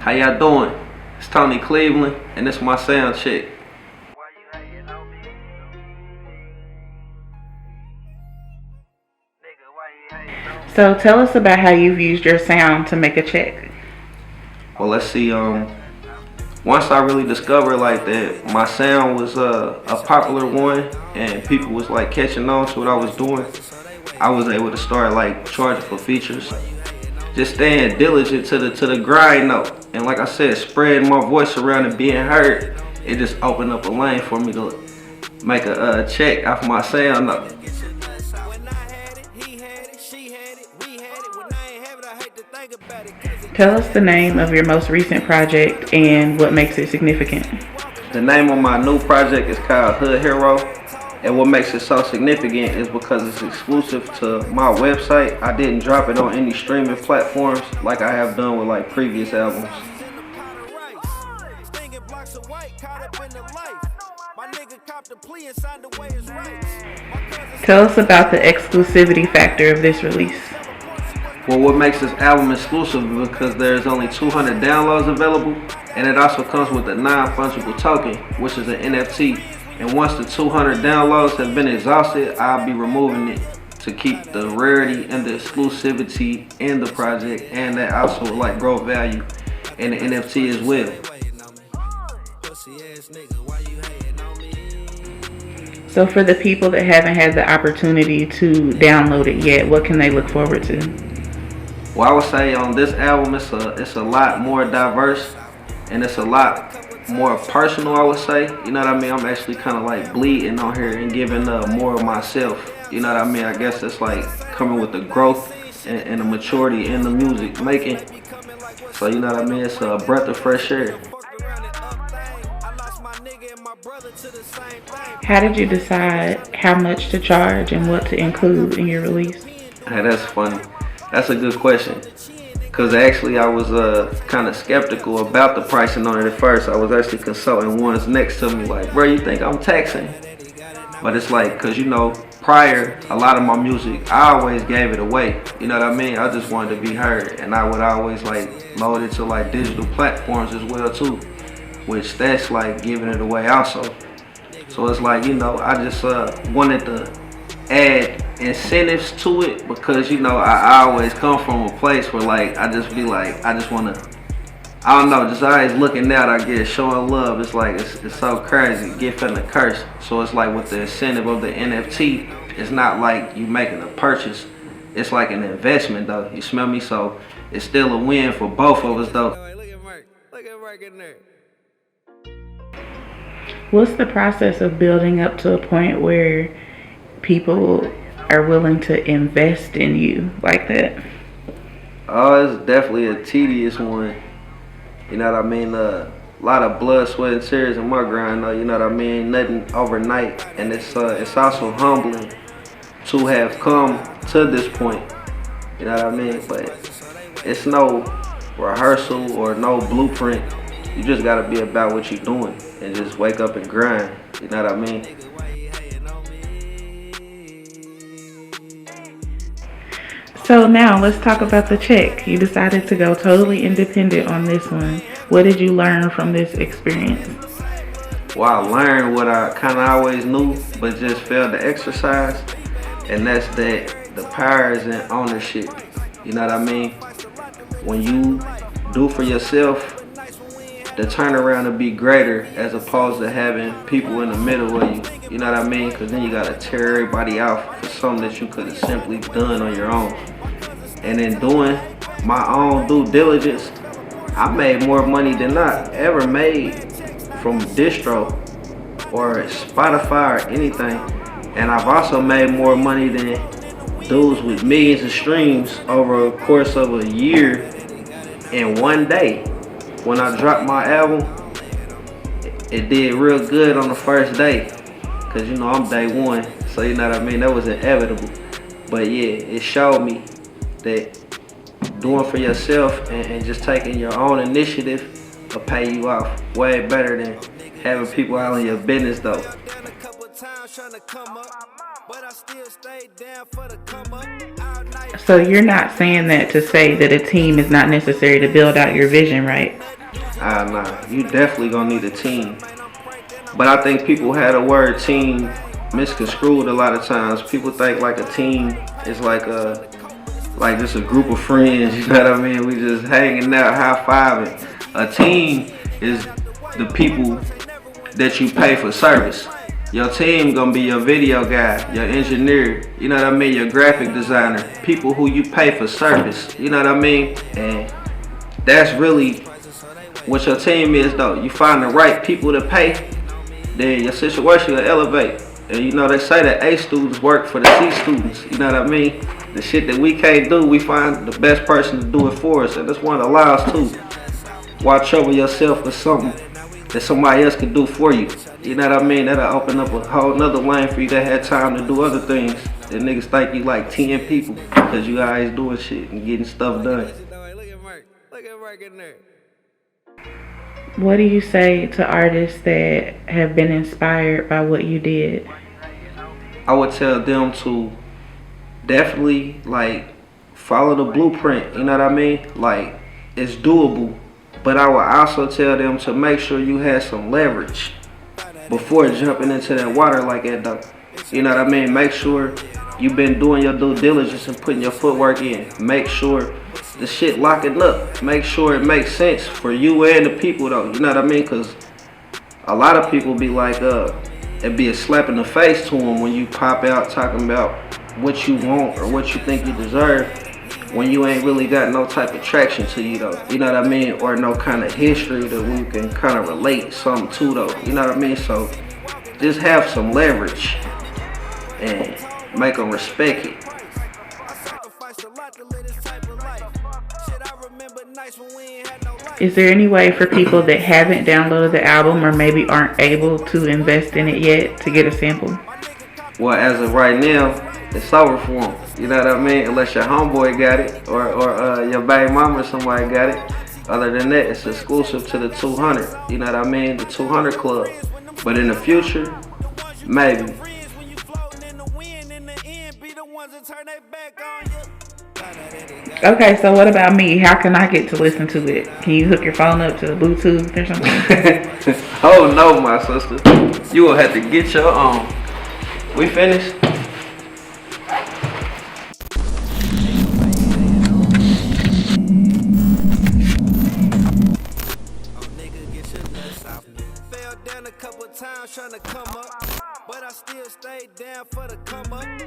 How y'all doing? It's Tony Cleveland, and this is my sound check. So tell us about how you've used your sound to make a check. Well, let's see. Once I really discovered like that my sound was a popular one, and people was like catching on to what I was doing, I was able to start like charging for features. Just staying diligent to the grind note, and like I said, spreading my voice around and being heard. It just opened up a lane for me to make a check off my sound note. Tell us the name of your most recent project and what makes it significant. The name of my new project is called Hood Hero, and what makes it so significant is because it's exclusive to my website. I didn't drop it on any streaming platforms like I have done with like previous albums. Tell us about the exclusivity factor of this release. Well, what makes this album exclusive is because there's only 200 downloads available, and it also comes with a non-fungible token, which is an NFT. And once the 200 downloads have been exhausted, I'll be removing it to keep the rarity and the exclusivity in the project, and that also like grow value in the NFT as well. So for the people that haven't had the opportunity to download it yet, what can they look forward to? Well, I would say on this album, it's a lot more diverse, and it's a lot more personal, I would say. You know what I mean? I'm actually kind of like bleeding on here and giving more of myself. You know what I mean? I guess it's like coming with the growth and the maturity in the music making. So you know what I mean? It's a breath of fresh air. How did you decide how much to charge and what to include in your release? Hey, that's funny. That's a good question. Because actually I was kind of skeptical about the pricing on it at first. I was actually consulting ones next to me like, bro, you think I'm taxing? But it's like, because you know, prior, a lot of my music, I always gave it away. You know what I mean? I just wanted to be heard. And I would always like load it to like digital platforms as well too, which that's like giving it away also. So it's like, you know, I just wanted to add incentives to it, because you know I always come from a place where like I just be like, I just want to, I don't know, just always looking out, I guess, showing love. It's like it's so crazy, gift and a curse. So it's like with the incentive of the NFT, it's not like you making a purchase, it's like an investment though. You smell me? So it's still a win for both of us though. Look at Mark in there. What's the process of building up to a point where people are willing to invest in you like that? Oh, it's definitely a tedious one. You know what I mean? A lot of blood, sweat, and tears in my grind though. You know what I mean? Nothing overnight, and it's also humbling to have come to this point. You know what I mean? But it's no rehearsal or no blueprint. You just gotta be about what you're doing and just wake up and grind. You know what I mean? So now let's talk about the check. You decided to go totally independent on this one. What did you learn from this experience? Well, I learned what I kind of always knew, but just failed to exercise, and that's that the power is in ownership. You know what I mean? When you do for yourself, the turnaround will be greater as opposed to having people in the middle of you. You know what I mean? Because then you gotta tear everybody out for something that you could have simply done on your own. And in doing my own due diligence, I made more money than I ever made from distro or Spotify or anything. And I've also made more money than dudes with millions of streams over a course of a year in one day. When I dropped my album, it did real good on the first day, because you know I'm day one, so you know what I mean, that was inevitable. But yeah, it showed me that doing for yourself and just taking your own initiative will pay you off way better than having people out in your business though. So you're not saying that to say that a team is not necessary to build out your vision, right? Nah, you definitely gonna need a team. But I think people had the word team misconstrued a lot of times. People think like a team is like just a group of friends, you know what I mean? We just hanging out, high fiving. A team is the people that you pay for service. Your team gonna be your video guy, your engineer, you know what I mean, your graphic designer, people who you pay for service, you know what I mean? And that's really what your team is though. You find the right people to pay, then your situation will elevate. And you know they say that A students work for the C students, you know what I mean? The shit that we can't do, we find the best person to do it for us, and that's one of the laws too. Why trouble yourself with something that somebody else can do for you? You know what I mean? That'll open up a whole nother lane for you that had time to do other things. And niggas think you like 10 people because you always doing shit and getting stuff done. Look at Mark in there. What do you say to artists that have been inspired by what you did? I would tell them to definitely like follow the blueprint, you know what I mean? Like it's doable. But I would also tell them to make sure you had some leverage before jumping into that water like that though. You know what I mean? Make sure you've been doing your due diligence and putting your footwork in. Make sure the shit locking up. Make sure it makes sense for you and the people though. You know what I mean? Cause a lot of people be like, it'd be a slap in the face to them when you pop out talking about what you want or what you think you deserve when you ain't really got no type of traction to you though. You know what I mean? Or no kind of history that we can kind of relate something to though. You know what I mean? So just have some leverage and make them respect it. Is there any way for people that haven't downloaded the album or maybe aren't able to invest in it yet to get a sample? Well, as of right now, it's over for them. You know what I mean? Unless your homeboy got it or your baby mama or somebody got it. Other than that, it's exclusive to the 200. You know what I mean? The 200 Club. But in the future, maybe. Okay, so what about me? How can I get to listen to it? Can you hook your phone up to Bluetooth or something? Oh no, my sister. You will have to get your own. We finished?